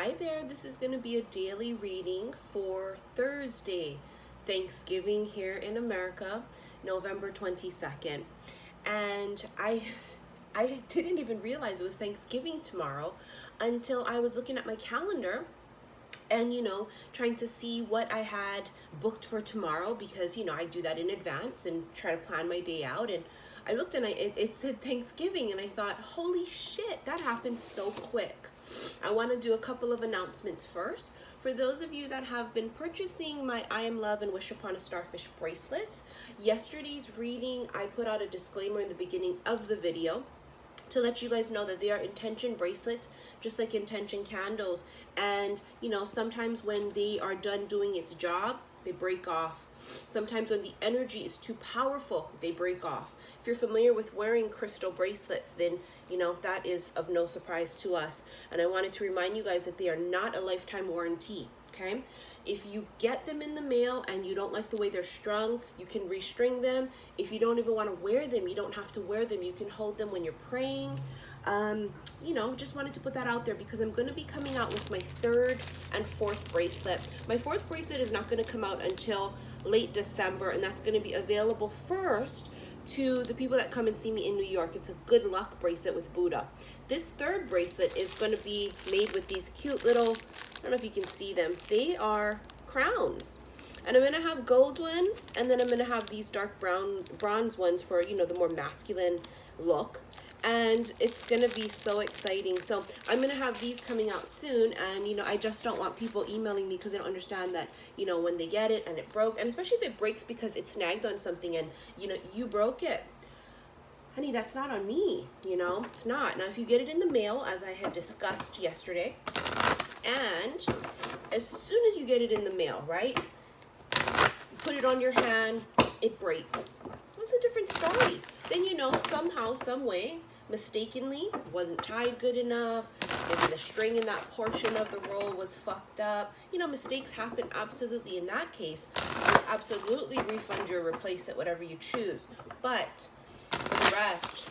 Hi there, this is going to be a daily reading for Thursday, Thanksgiving here in America, November 22nd. And I didn't even realize it was Thanksgiving tomorrow until I was looking at my calendar and, trying to see what I had booked for tomorrow because, I do that in advance and try to plan my day out. And I looked and it said Thanksgiving and I thought, holy shit, that happened so quick. I want to do a couple of announcements first. For those of you that have been purchasing my I Am Love and Wish Upon a Starfish bracelets, yesterday's reading, I put out a disclaimer in the beginning of the video to let you guys know that they are intention bracelets, just like intention candles. And, sometimes when they are done doing its job, they break off. Sometimes when the energy is too powerful, they break off. If you're familiar with wearing crystal bracelets, then, that is of no surprise to us. And I wanted to remind you guys that they are not a lifetime warranty, okay? If you get them in the mail and you don't like the way they're strung, you can restring them. If you don't even want to wear them, you don't have to wear them. You can hold them when you're praying. Just wanted to put that out there because I'm going to be coming out with my third and fourth bracelet. My fourth bracelet is not going to come out until late December, and that's going to be available first to the people that come and see me in New York. It's a good luck bracelet with Buddha. This third bracelet is going to be made with these cute little, I don't know if you can see them, they are crowns. And I'm going to have gold ones, and then I'm going to have these dark bronze ones for, the more masculine look. And it's going to be so exciting. So I'm going to have these coming out soon. And, I just don't want people emailing me because they don't understand that, when they get it and it broke. And especially if it breaks because it snagged on something and, you broke it. Honey, that's not on me, it's not. Now, if you get it in the mail, as I had discussed yesterday, and as soon as you get it in the mail, right, you put it on your hand, it breaks. That's a different story. Then, somehow, some way, mistakenly, wasn't tied good enough. Maybe the string in that portion of the roll was fucked up. Mistakes happen absolutely. In that case, you absolutely refund or replace it, whatever you choose. But for the rest,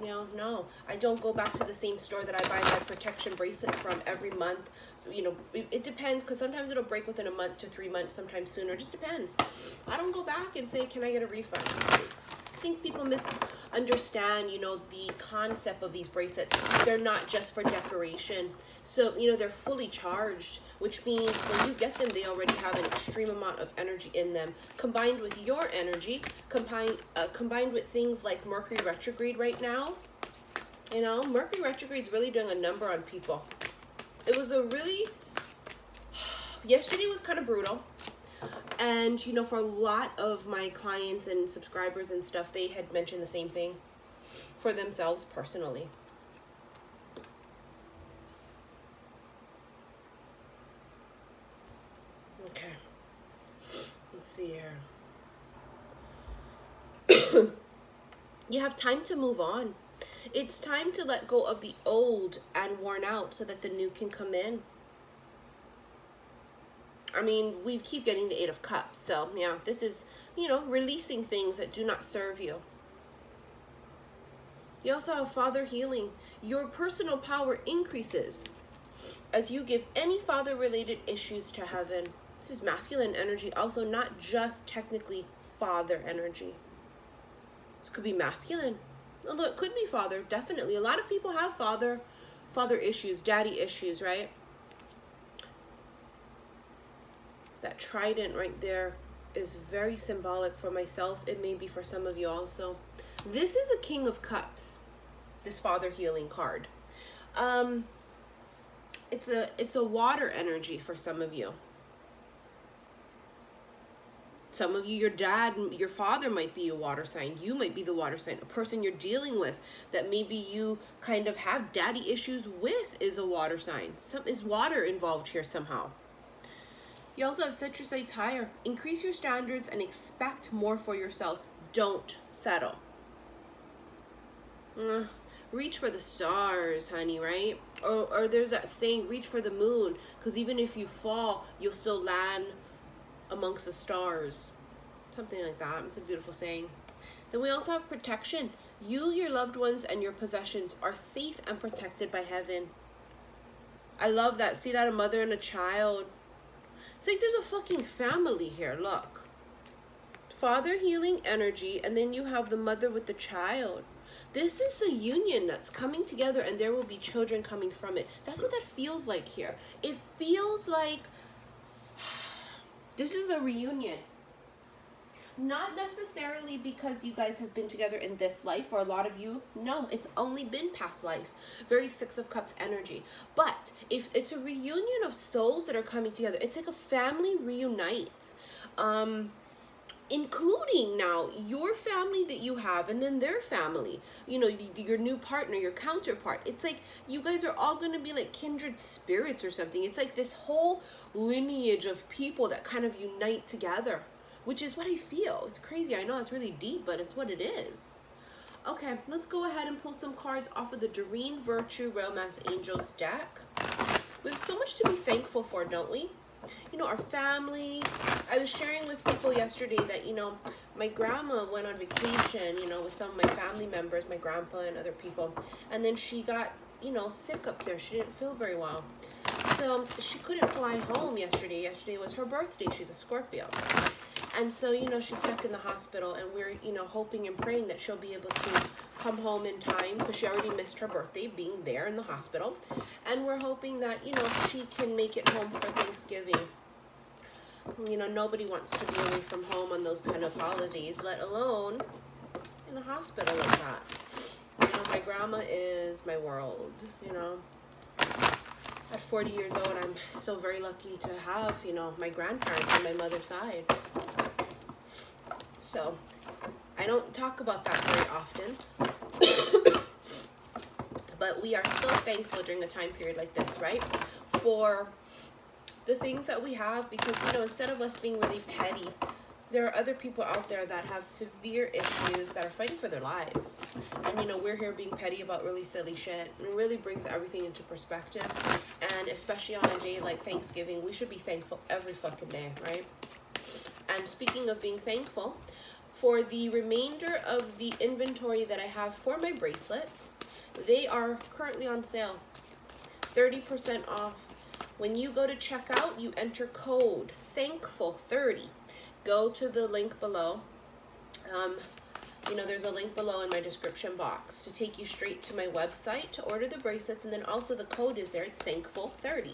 no, I don't go back to the same store that I buy my protection bracelets from every month. It depends, because sometimes it'll break within a month to 3 months, sometimes sooner. It just depends. I don't go back and say, can I get a refund? I think people misunderstand, the concept of these bracelets. They're not just for decoration. So, they're fully charged, which means when you get them, they already have an extreme amount of energy in them. Combined with your energy, combined with things like Mercury retrograde right now, Mercury retrograde's really doing a number on people. It was yesterday was kind of brutal. And, for a lot of my clients and subscribers and stuff, they had mentioned the same thing for themselves personally. Okay. Let's see here. You have time to move on. It's time to let go of the old and worn out so that the new can come in. I mean, we keep getting the Eight of Cups. So, yeah, this is, releasing things that do not serve you. You also have father healing. Your personal power increases as you give any father-related issues to heaven. This is masculine energy, also not just technically father energy. This could be masculine. Although it could be father, definitely. A lot of people have father issues, daddy issues, right? That trident right there is very symbolic for myself. It may be for some of you also. This is a King of Cups, this father healing card. It's a water energy for some of you. Some of you, your father might be a water sign. You might be the water sign. A person you're dealing with that maybe you kind of have daddy issues with is a water sign. Is water involved here somehow? You also have set your sights higher. Increase your standards and expect more for yourself. Don't settle. Reach for the stars, honey, right? Or there's that saying, reach for the moon. Because even if you fall, you'll still land amongst the stars. Something like that. It's a beautiful saying. Then we also have protection. You, your loved ones, and your possessions are safe and protected by heaven. I love that. See that? A mother and a child. It's like there's a fucking family here. Look. Father healing energy, and then you have the mother with the child. This is a union that's coming together, and there will be children coming from it. That's what that feels like here. It feels like this is a reunion. Not necessarily because you guys have been together in this life, or a lot of you, no, it's only been past life. Very Six of Cups energy. But if it's a reunion of souls that are coming together, it's like a family reunites. Including now your family that you have, and then their family, you know, your new partner, your counterpart. It's like you guys are all going to be like kindred spirits or something. It's like this whole lineage of people that kind of unite together, which is what I feel. It's crazy. I know it's really deep, but it's what it is. Okay, let's go ahead and pull some cards off of the Doreen Virtue Romance Angels deck. We have so much to be thankful for, don't we? You know, our family. I was sharing with people yesterday that, you know, my grandma went on vacation, you know, with some of my family members, my grandpa and other people. And then she got, you know, sick up there. She didn't feel very well. So she couldn't fly home yesterday. Yesterday was her birthday. She's a Scorpio. And so, you know, she's stuck in the hospital, and we're, you know, hoping and praying that she'll be able to come home in time, because she already missed her birthday being there in the hospital. And we're hoping that, you know, she can make it home for Thanksgiving. You know, nobody wants to be away from home on those kind of holidays, let alone in a hospital like that. You know, my grandma is my world, you know. At 40 years old, I'm so very lucky to have, you know, my grandparents on my mother's side. So, I don't talk about that very often. But we are so thankful during a time period like this, right? For the things that we have, because, you know, instead of us being really petty, there are other people out there that have severe issues that are fighting for their lives. And, you know, we're here being petty about really silly shit. It really brings everything into perspective. And especially on a day like Thanksgiving, we should be thankful every fucking day, right? And speaking of being thankful, for the remainder of the inventory that I have for my bracelets, they are currently on sale. 30% off. When you go to checkout, you enter code THANKFUL30. Go to the link below. You know, there's a link below in my description box to take you straight to my website to order the bracelets, and then also the code is there. It's THANKFUL30.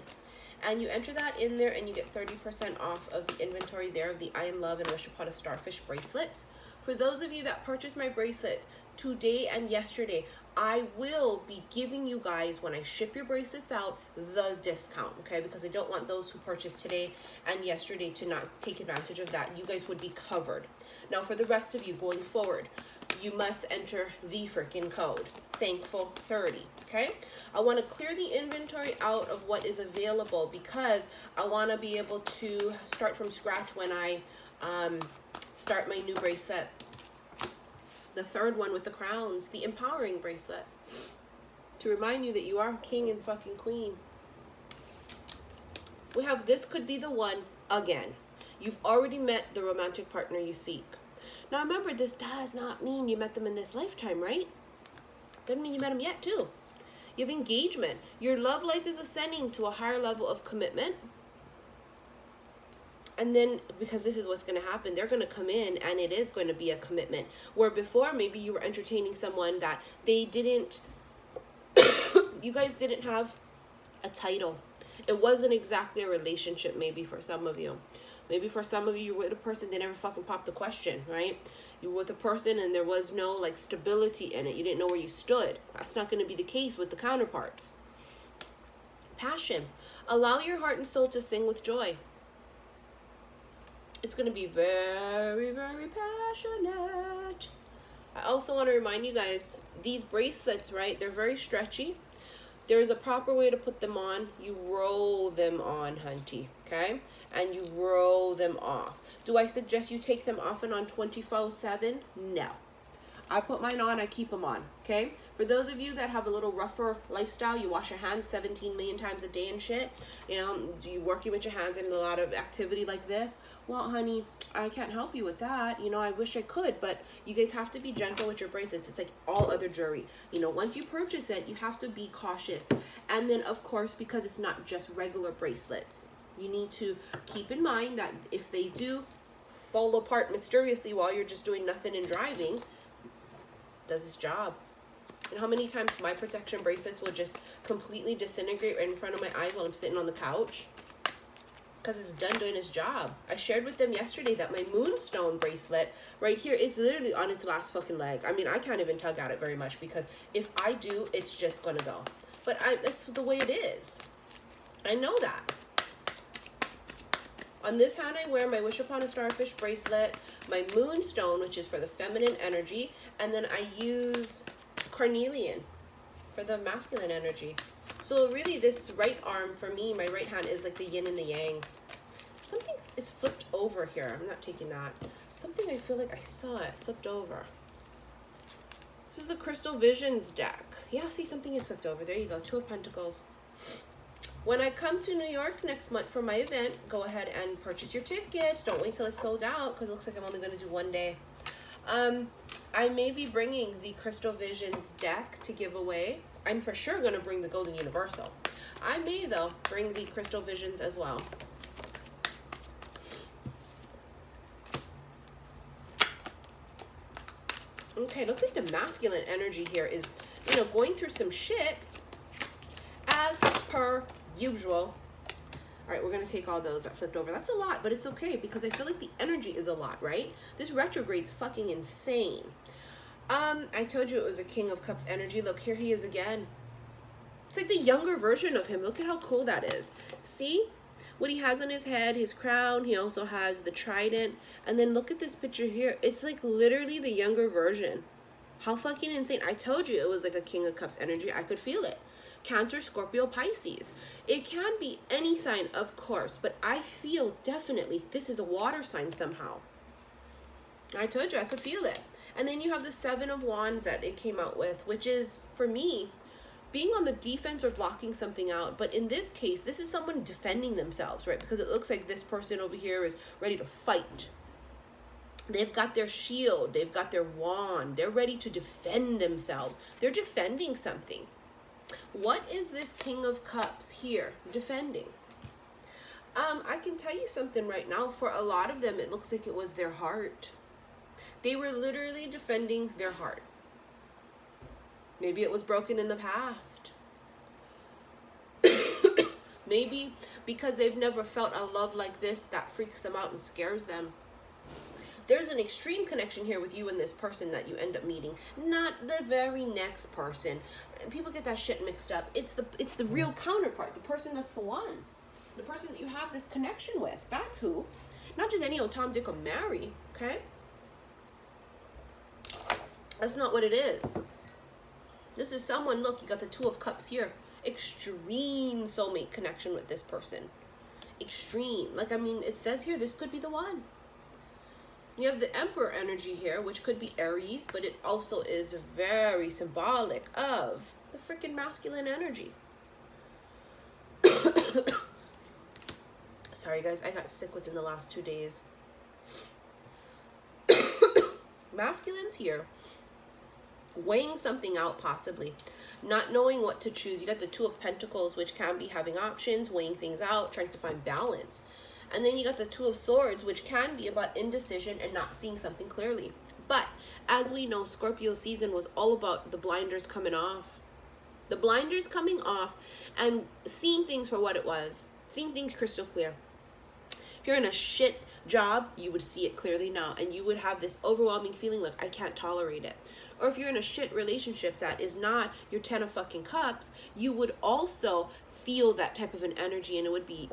And you enter that in there, and you get 30% off of the inventory there of the I Am Love and Wish Upon a Starfish bracelets. For those of you that purchased my bracelets today and yesterday, I will be giving you guys, when I ship your bracelets out, the discount, okay? Because I don't want those who purchased today and yesterday to not take advantage of that. You guys would be covered. Now, for the rest of you going forward, you must enter the freaking code, THANKFUL30, okay? I want to clear the inventory out of what is available, because I want to be able to start from scratch when I start my new bracelet. The third one with the crowns, the empowering bracelet, to remind you that you are king and fucking queen. We have this could be the one again. You've already met the romantic partner you seek. Now remember, this does not mean you met them in this lifetime, right? Doesn't mean you met them yet too. You have engagement. Your love life is ascending to a higher level of commitment. And then, because this is what's going to happen, they're going to come in and it is going to be a commitment. Where before, maybe you were entertaining someone that they didn't, you guys didn't have a title. It wasn't exactly a relationship, maybe for some of you. Maybe for some of you, you were with a person, they never fucking popped the question, right? You were with a person and there was no like stability in it. You didn't know where you stood. That's not going to be the case with the counterparts. Passion. Allow your heart and soul to sing with joy. It's going to be very, very passionate. I also want to remind you guys, these bracelets, right, they're very stretchy. There's a proper way to put them on. You roll them on, hunty, okay? And you roll them off. Do I suggest you take them off and on 24/7? No. I put mine on, I keep them on, okay? For those of you that have a little rougher lifestyle, you wash your hands 17 million times a day and shit, you know, you working with your hands in a lot of activity like this, well, honey, I can't help you with that. You know, I wish I could, but you guys have to be gentle with your bracelets. It's like all other jewelry. You know, once you purchase it, you have to be cautious. And then, of course, because it's not just regular bracelets, you need to keep in mind that if they do fall apart mysteriously while you're just doing nothing and driving, it does its job. And how many times my protection bracelets will just completely disintegrate right in front of my eyes while I'm sitting on the couch? Because it's done doing its job. I shared with them yesterday that my moonstone bracelet right here, it's literally on its last fucking leg. I mean, I can't even tug at it very much because if I do, it's just gonna go. But that's the way it is. I know that. On this hand, I wear my Wish Upon a Starfish bracelet, my moonstone, which is for the feminine energy, and then I use carnelian for the masculine energy. So really this right arm for me, my right hand is like the yin and the yang. Something is flipped over here. I'm not taking that. Something I feel like I saw it flipped over. This is the Crystal Visions deck. Yeah, see, something is flipped over. There you go. Two of Pentacles. When I come to New York next month for my event, go ahead and purchase your tickets. Don't wait till it's sold out because it looks like I'm only going to do one day. I may be bringing the Crystal Visions deck to give away. I'm for sure going to bring the Golden Universal. I may, though, bring the Crystal Visions as well. Okay, looks like the masculine energy here is, you know, going through some shit as per usual. All right, we're going to take all those that flipped over. That's a lot, but it's okay because I feel like the energy is a lot, right? This retrograde's fucking insane. I told you it was a King of Cups energy. Look, here he is again. It's like the younger version of him. Look at how cool that is. See what he has on his head, his crown. He also has the trident. And then look at this picture here. It's like literally the younger version. How fucking insane. I told you it was like a King of Cups energy. I could feel it. Cancer, Scorpio, Pisces. It can be any sign, of course, but I feel definitely this is a water sign somehow. I told you I could feel it. And then you have the Seven of Wands that it came out with, which is, for me, being on the defense or blocking something out. But in this case, this is someone defending themselves, right? Because it looks like this person over here is ready to fight. They've got their shield. They've got their wand. They're ready to defend themselves. They're defending something. What is this King of Cups here defending? I can tell you something right now. For a lot of them, it looks like it was their heart. They were literally defending their heart. Maybe it was broken in the past. Maybe because they've never felt a love like this that freaks them out and scares them. There's an extreme connection here with you and this person that you end up meeting. Not the very next person. People get that shit mixed up. It's the real counterpart. The person that's the one. The person that you have this connection with. That's who. Not just any old Tom, Dick, or Mary. Okay? That's not what it is. This is someone, look, you got the Two of Cups here. Extreme soulmate connection with this person. Extreme. Like, I mean, it says here, this could be the one. You have the Emperor energy here, which could be Aries, but it also is very symbolic of the freaking masculine energy. Sorry, guys, I got sick within the last 2 days. Masculine's here, weighing something out possibly, not knowing what to choose. You got the Two of Pentacles, which can be having options, weighing things out, trying to find balance. And then you got the Two of Swords, which can be about indecision and not seeing something clearly. But as we know, Scorpio season was all about the blinders coming off. The blinders coming off and seeing things for what it was. Seeing things crystal clear. If you're in a shit job, you would see it clearly now. And you would have this overwhelming feeling like, I can't tolerate it. Or if you're in a shit relationship that is not your 10 of fucking cups, you would also feel that type of an energy, and it would be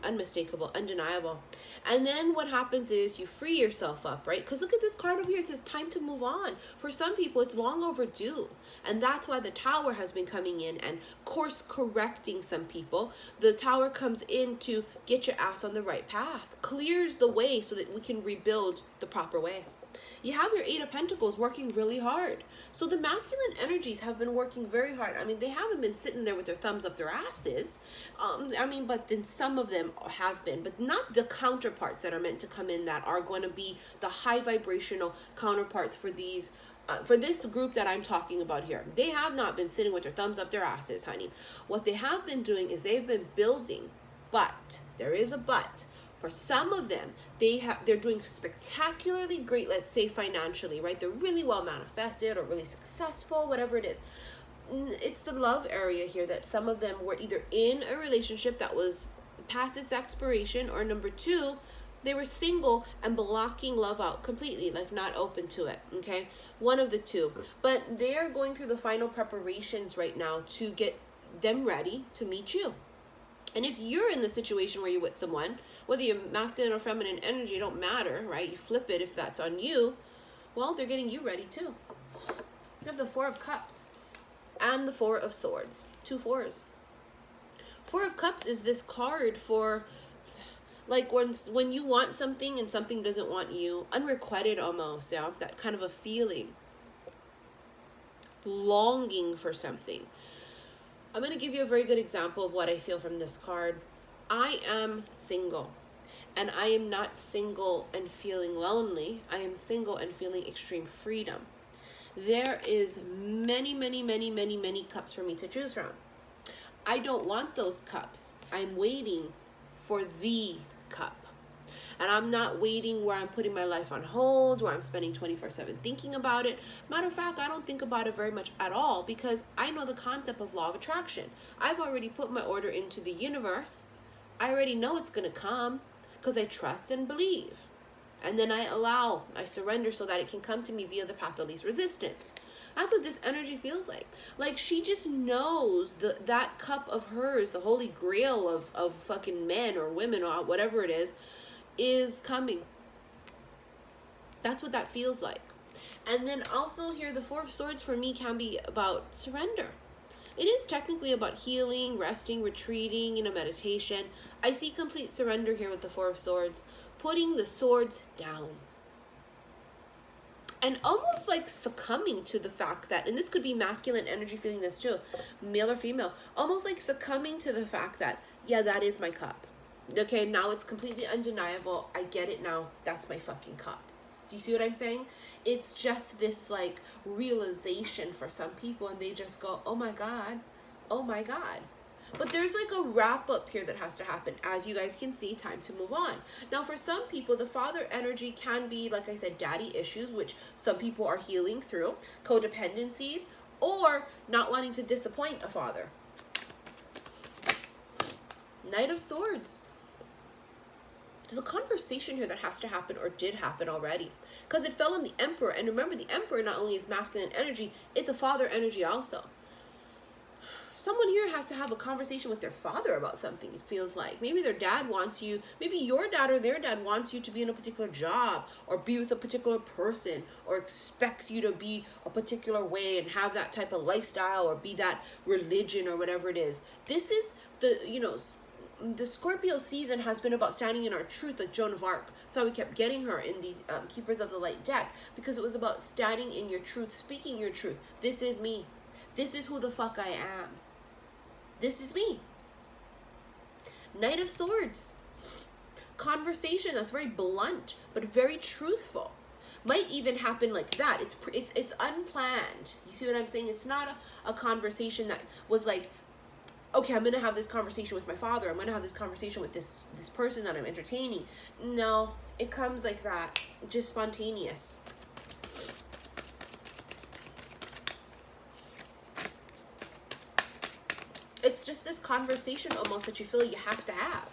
unmistakable, undeniable. And then what happens is you free yourself up, right? Because look at this card over here. It says time to move on. For some people, it's long overdue. And that's why the Tower has been coming in and course correcting some people. The Tower comes in to get your ass on the right path, clears the way so that we can rebuild the proper way. You have your Eight of Pentacles working really hard. So the masculine energies have been working very hard. I mean, they haven't been sitting there with their thumbs up their asses. But then some of them have been, but not the counterparts that are meant to come in that are going to be the high vibrational counterparts for these for this group that I'm talking about here. They have not been sitting with their thumbs up their asses, honey. What they have been doing is they've been building, but there is a but. For some of them, they're doing spectacularly great, let's say financially, right? They're really well manifested or really successful, whatever it is. It's the love area here that some of them were either in a relationship that was past its expiration, or number two, they were single and blocking love out completely, like not open to it, okay? One of the two. But they are going through the final preparations right now to get them ready to meet you. And if you're in the situation where you're with someone, whether you're masculine or feminine energy, it don't matter, right? You flip it if that's on you. Well, they're getting you ready too. You have the Four of Cups and the Four of Swords. 2 fours. Four of Cups is this card for, like, when you want something and something doesn't want you, unrequited almost, yeah, that kind of a feeling, longing for something. I'm going to give you a very good example of what I feel from this card. I am single, and I am not single and feeling lonely. I am single and feeling extreme freedom. There is many, many, many, many, many cups for me to choose from. I don't want those cups. I'm waiting for the cup. And I'm not waiting where I'm putting my life on hold, where I'm spending 24/7 thinking about it. Matter of fact, I don't think about it very much at all because I know the concept of law of attraction. I've already put my order into the universe. I already know it's going to come because I trust and believe. And then I surrender so that it can come to me via the path of least resistance. That's what this energy feels like. Like she just knows that cup of hers, the holy grail of fucking men or women or whatever it is coming. That's what that feels like. And then also here, the Four of Swords for me can be about surrender. It is technically about healing, resting, retreating, meditation. I see complete surrender here with the Four of Swords, putting the swords down. And almost like succumbing to the fact that, and this could be masculine energy feeling this too, male or female, almost like succumbing to the fact that, yeah, that is my cup. Okay, now it's completely undeniable. I get it now. That's my fucking cup. Do you see what I'm saying? It's just this like realization for some people, and they just go, oh my God, oh my God. But there's like a wrap up here that has to happen. As you guys can see, time to move on. Now, for some people, the father energy can be, like I said, daddy issues, which some people are healing through, codependencies, or not wanting to disappoint a father. Knight of Swords. There's a conversation here that has to happen or did happen already because it fell on the Emperor. And remember, the Emperor not only is masculine energy, it's a father energy also. Someone here has to have a conversation with their father about something, it feels like. Maybe their dad wants you, maybe your dad or their dad wants you to be in a particular job or be with a particular person or expects you to be a particular way and have that type of lifestyle or be that religion or whatever it is. This is the Scorpio season has been about standing in our truth, like Joan of Arc. That's why we kept getting her in these Keepers of the Light deck, because it was about standing in your truth, speaking your truth. This is me. This is who the fuck I am. This is me. Knight of Swords. Conversation that's very blunt, but very truthful. Might even happen like that. It's unplanned. You see what I'm saying? It's not a conversation that was like, okay, I'm going to have this conversation with my father. I'm going to have this conversation with this person that I'm entertaining. No, it comes like that. Just spontaneous. It's just this conversation almost that you feel you have to have.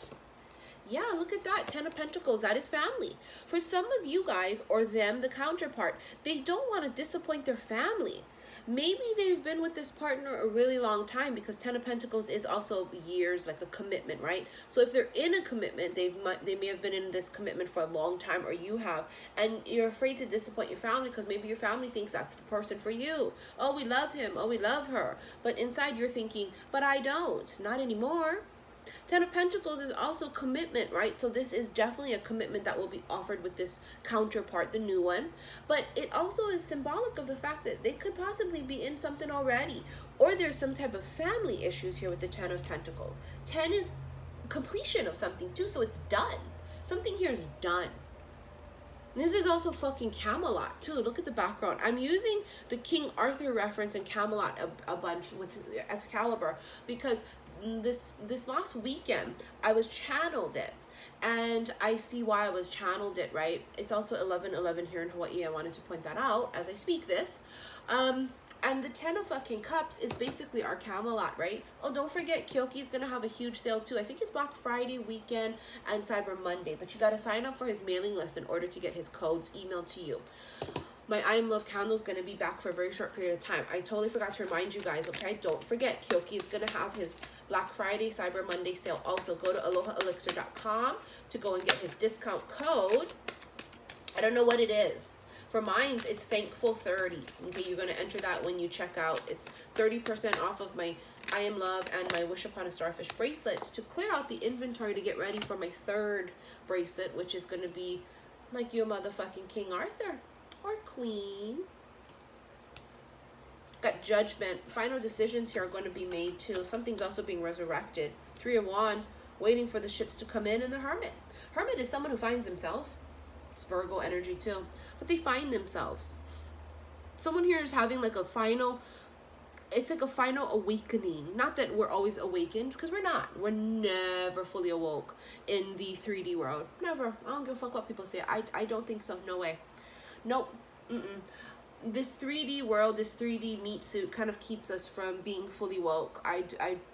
Yeah, look at that. 10 of Pentacles. That is family. For some of you guys, or them, the counterpart, they don't want to disappoint their family. Maybe they've been with this partner a really long time, because 10 of Pentacles is also years, like a commitment, right? So if they're in a commitment, they may have been in this commitment for a long time, or you have, and you're afraid to disappoint your family because maybe your family thinks that's the person for you. Oh, we love him. Oh, we love her. But inside you're thinking, but I don't. Not anymore. Ten of Pentacles is also commitment, right? So this is definitely a commitment that will be offered with this counterpart, the new one. But it also is symbolic of the fact that they could possibly be in something already. Or there's some type of family issues here with the Ten of Pentacles. 10 is completion of something too, so it's done. Something here is done. This is also fucking Camelot too. Look at the background. I'm using the King Arthur reference in Camelot a bunch with Excalibur because this last weekend I was channeled it, and I see why I was channeled it, right? It's also 11:11 here in Hawaii. I wanted to point that out as I speak this. And the 10 of fucking cups is basically our Camelot, right? Oh, don't forget, Keoki's gonna have a huge sale too. I think it's Black Friday weekend and Cyber Monday, but you gotta sign up for his mailing list in order to get his codes emailed to you. My I Am Love candle is gonna be back for a very short period of time. I totally forgot to remind you guys, okay? Don't forget, Keoki is gonna have his Black Friday, Cyber Monday sale. Also, go to alohaelixir.com to go and get his discount code. I don't know what it is. For mine, it's Thankful 30. Okay, you're going to enter that when you check out. It's 30% off of my I Am Love and my Wish Upon a Starfish bracelets to clear out the inventory to get ready for my third bracelet, which is going to be like your motherfucking King Arthur or Queen. Got Judgment. Final decisions here are going to be made too. Something's also being resurrected. 3 of Wands, waiting for the ships to come in, and the Hermit. Hermit is someone who finds himself. It's Virgo energy too, but they find themselves. Someone here is having like a final, it's like a final awakening. Not that we're always awakened, because we're not. We're never fully awoke in the 3D world. Never. I don't give a fuck what people say. I don't think so. No way. Nope. This 3D world, this 3D meat suit kind of keeps us from being fully woke. I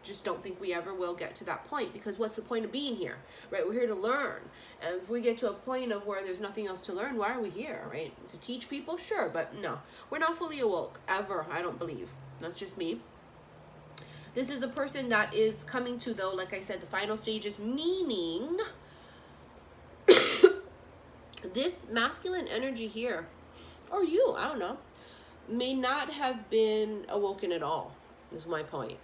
just don't think we ever will get to that point, because what's the point of being here, right? We're here to learn. And if we get to a point of where there's nothing else to learn, why are we here, right? To teach people? Sure, but no. We're not fully awoke, ever, I don't believe. That's just me. This is a person that is coming to, though, like I said, the final stages, meaning this masculine energy here, or you, I don't know, may not have been awoken at all, is my point.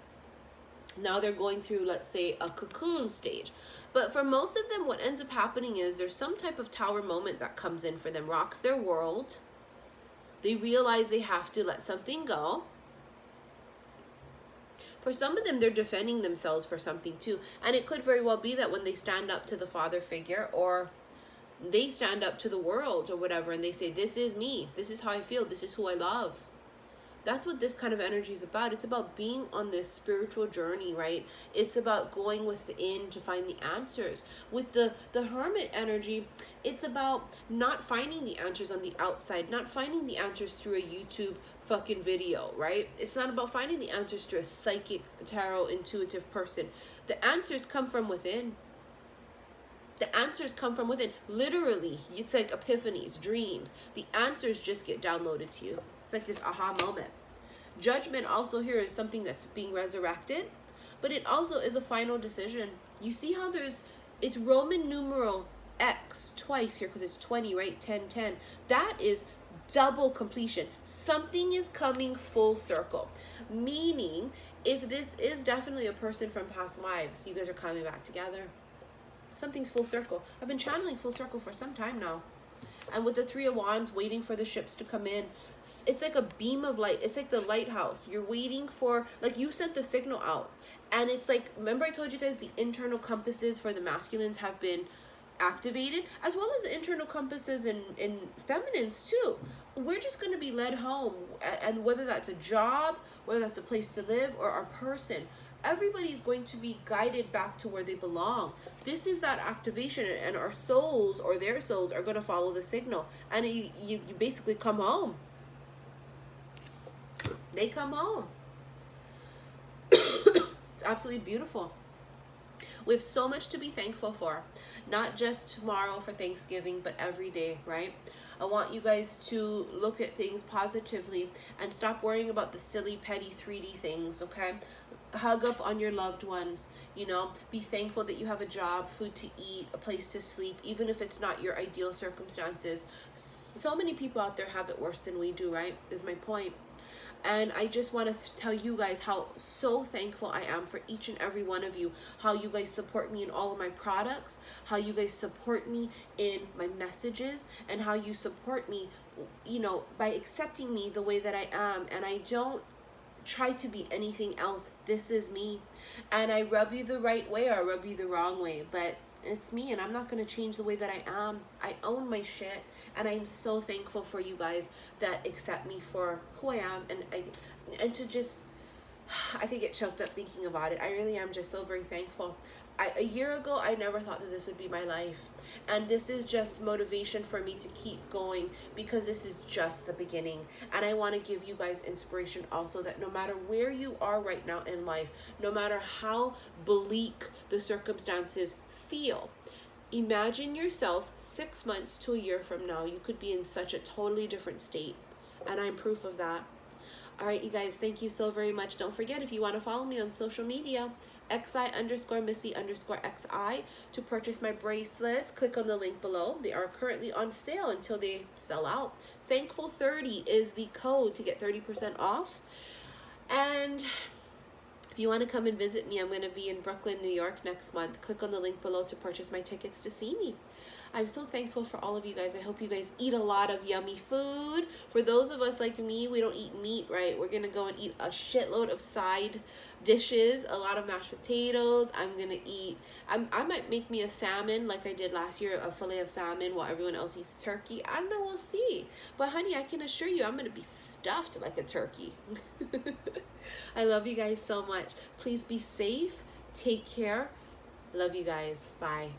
Now they're going through, let's say, a cocoon stage. But for most of them, what ends up happening is there's some type of tower moment that comes in for them, rocks their world. They realize they have to let something go. For some of them, they're defending themselves for something too. And it could very well be that when they stand up to the father figure, or they stand up to the world or whatever, and they say, this is me, this is how I feel, this is who I love. That's what this kind of energy is about. It's about being on this spiritual journey, right? It's about going within to find the answers. With the Hermit energy, it's about not finding the answers on the outside, not finding the answers through a YouTube fucking video, right? It's not about finding the answers through a psychic, tarot, intuitive person. The answers come from within. The answers come from within. Literally, it's like epiphanies, dreams. The answers just get downloaded to you. It's like this aha moment. Judgment also here is something that's being resurrected, but it also is a final decision. You see how it's Roman numeral X twice here, because it's 20, right? 10, 10. That is double completion. Something is coming full circle. Meaning, if this is definitely a person from past lives, you guys are coming back together. Something's full circle. I've been channeling full circle for some time now. And with the 3 of Wands, waiting for the ships to come in, it's like a beam of light. It's like the lighthouse. You're waiting for, like, you sent the signal out. And it's like, remember I told you guys the internal compasses for the masculines have been activated, as well as the internal compasses in feminines too. We're just going to be led home. And whether that's a job, whether that's a place to live, or a person, everybody's going to be guided back to where they belong. This is that activation, and our souls, or their souls, are going to follow the signal. And you basically come home. They come home. It's absolutely beautiful. We have so much to be thankful for. Not just tomorrow for Thanksgiving, but every day, right? I want you guys to look at things positively and stop worrying about the silly, petty 3D things, okay? Hug up on your loved ones, you know, be thankful that you have a job, food to eat, a place to sleep, even if it's not your ideal circumstances. So many people out there have it worse than we do, right? Is my point. And I just want to tell you guys how so thankful I am for each and every one of you, how you guys support me in all of my products, how you guys support me in my messages, and how you support me, you know, by accepting me the way that I am. And I don't try to be anything else. This is me, and I rub you the right way or I rub you the wrong way, but it's me, and I'm not going to change the way that I am. I own my shit, and I'm so thankful for you guys that accept me for who I am. And to just, I could get choked up thinking about it. I really am just so very thankful. A year ago, I never thought that this would be my life. And this is just motivation for me to keep going, because this is just the beginning. And I want to give you guys inspiration also, that no matter where you are right now in life, no matter how bleak the circumstances feel, imagine yourself 6 months to a year from now. You could be in such a totally different state. And I'm proof of that. All right, you guys, thank you so very much. Don't forget, if you want to follow me on social media, XI_Missy_XI, to purchase my bracelets, click on the link below. They are currently on sale until they sell out. Thankful 30 is the code to get 30% off. And if you want to come and visit me, I'm going to be in Brooklyn, New York next month. Click on the link below to purchase my tickets to see me. I'm so thankful for all of you guys. I hope you guys eat a lot of yummy food. For those of us like me, we don't eat meat, right? We're going to go and eat a shitload of side dishes, a lot of mashed potatoes. I'm going to eat, I might make me a salmon like I did last year, a fillet of salmon, while everyone else eats turkey. I don't know, we'll see. But honey, I can assure you I'm going to be stuffed like a turkey. I love you guys so much. Please be safe. Take care. Love you guys. Bye.